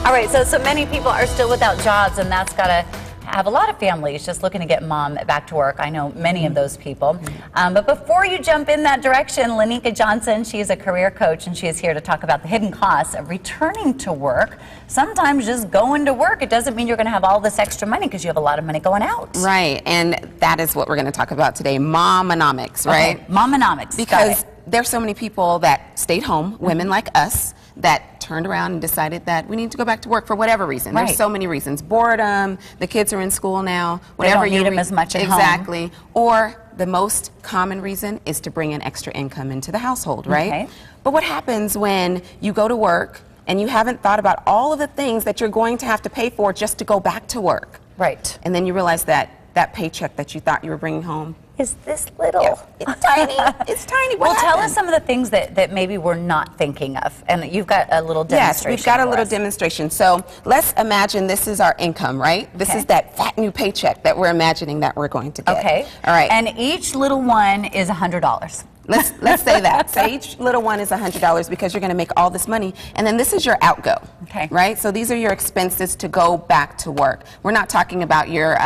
All right, so many people are still without jobs, and that's got to have a lot of families just looking to get mom back to work. I know many of those people. But before you jump in that direction, Lanika Johnson, she is a career coach, and she is here to talk about the hidden costs of returning to work. Sometimes just going to work, it doesn't mean you're going to have all this extra money because you have a lot of money going out. Right, and that is what we're going to talk about today, momonomics, right? Okay. Momonomics. Because there's so many people that stayed home, women like us, that turned around and decided that we need to go back to work for whatever reason. Right. There's so many reasons. Boredom, the kids are in school now, whatever. They don't need them as much at home. Exactly. Or the most common reason is to bring in extra income into the household, right? Okay. But what happens when you go to work and you haven't thought about all of the things that you're going to have to pay for just to go back to work? Right. And then you realize that that paycheck that you thought you were bringing home is this little. Yeah, it's tiny. It's tiny. What Well, tell happened? us some of the things that maybe we're not thinking of. And you've got a little demonstration. Yes, we've got a for little us. demonstration. So let's imagine this is our income, right? This Okay. is that fat new paycheck that we're imagining that we're going to get. Okay. All right. And each little one is $100. Let's say that. So each little one is $100 because you're going to make all this money, and then this is your outgo. Okay. Right. So these are your expenses to go back to work. We're not talking about your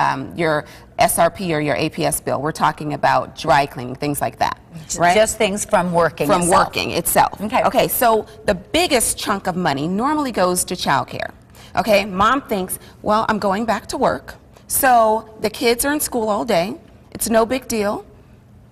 SRP or your APS bill. We're talking about dry cleaning, things like that. Right. Just things from working From itself. working itself. Okay. Okay. So the biggest chunk of money normally goes to childcare. Okay. Mom thinks, well, I'm going back to work, so the kids are in school all day. It's no big deal.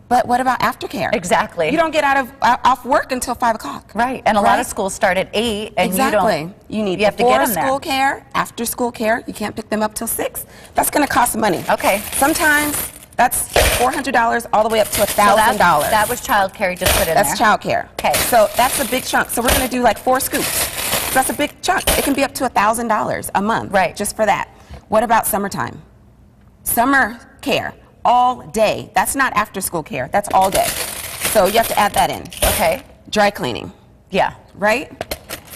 But what about aftercare? Exactly. You don't get off work until 5 o'clock. Right. And a lot of schools start at 8, and Exactly. you need have to get them there. school care, after school care. You can't pick them up till 6. That's going to cost money. Okay. Sometimes that's $400 all the way up to $1,000. So that was childcare. You just put in That's there. childcare. Okay. So that's a big chunk. So we're going to do like 4 scoops. That's a big chunk. It can be up to $1,000 a month. Right. Just for that. What about summertime? Summer care. All day. That's not after school care. That's all day. So you have to add that in. Okay. Dry cleaning. Yeah. Right?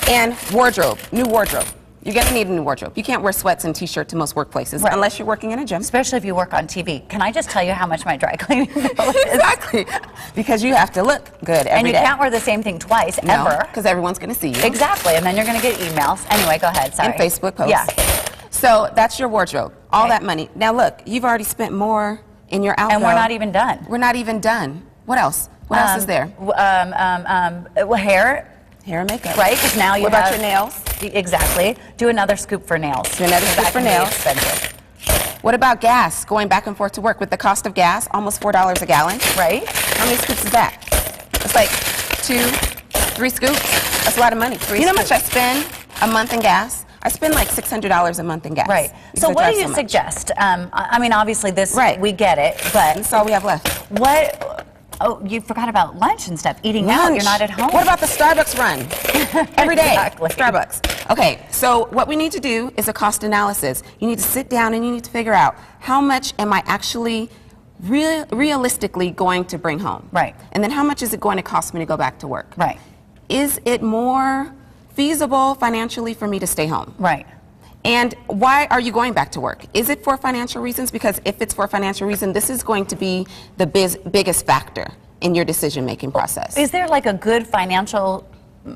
And wardrobe. New wardrobe. You're going to need a new wardrobe. You can't wear sweats and t-shirt to most workplaces unless you're working in a gym. Especially if you work on TV. Can I just tell you how much my dry cleaning bill is? Exactly. Because you have to look good every day. And you can't wear the same thing twice, ever. because everyone's going to see you. Exactly. And then you're going to get emails. Anyway, go ahead. Sorry. And Facebook posts. Yeah. So that's your wardrobe. All that money. Now look, you've already spent more in your outgo. And we're not even done. We're not even done. What else? What else is there? Well, hair. Hair and makeup. Right, because now you What have... about your nails? Exactly. Do another scoop for nails. Do another scoop That for can be nails. expensive. What about gas? Going back and forth to work with the cost of gas, almost $4 a gallon. Right? How many scoops is that? It's like 2, 3 scoops. That's a lot of money. You know how much I spend a month in gas? I spend like $600 a month in gas. Right. because So I what drive do you so much. suggest? I mean, obviously this, we get it, but... That's all we have left. What... Oh, you forgot about lunch and stuff. Eating out, you're not at home. What about the Starbucks run? Every day. Exactly. Starbucks. Okay, so what we need to do is a cost analysis. You need to sit down and you need to figure out how much am I actually realistically going to bring home? Right. And then how much is it going to cost me to go back to work? Right. Is it more feasible financially for me to stay home? Right. And why are you going back to work? Is it for financial reasons? Because if it's for financial reason, this is going to be the biggest factor in your decision-making process. Is there like a good financial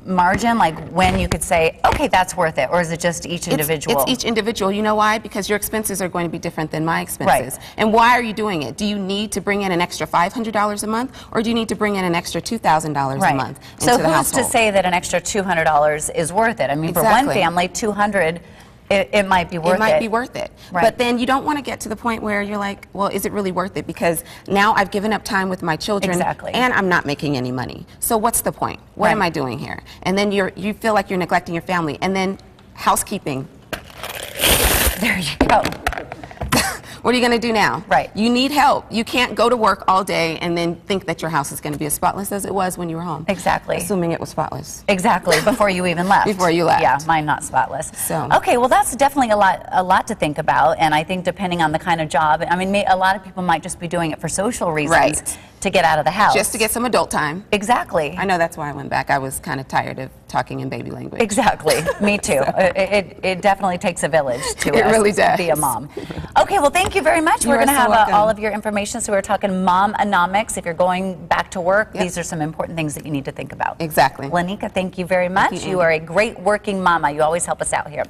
margin, like when you could say, okay, that's worth it, or is it just each individual? It's each individual. You know why? Because your expenses are going to be different than my expenses. Right. And why are you doing it? Do you need to bring in an extra $500 a month, or do you need to bring in an extra $2,000 a month into So the who's household? to say that an extra $200 is worth it? I mean, for one family, $200, it might be worth it. It might be worth it. Right. But then you don't want to get to the point where you're like, well, is it really worth it? Because now I've given up time with my children Exactly. and I'm not making any money. So what's the point? What am I doing here? And then you feel like you're neglecting your family. And then housekeeping. There you go. What are you going to do now? Right. You need help. You can't go to work all day and then think that your house is going to be as spotless as it was when you were home. Exactly. Assuming it was spotless. Exactly, before you even left. Before you left. Yeah, mine not spotless. So. Okay, well that's definitely a lot to think about, and I think depending on the kind of job, I mean, a lot of people might just be doing it for social reasons. Right. to get out of the house. Just to get some adult time. Exactly. I know that's why I went back. I was kind of tired of talking in baby language. Exactly. Me too. It definitely takes a village to It really does. be a mom. Okay, well, thank you very much. You We're are going to so have welcome. all of your information. So we're talking Mom-onomics. If you're going back to work, Yep. these are some important things that you need to think about. Exactly. Lanika, thank you very much. you, You are a great working mama. You always help us out here.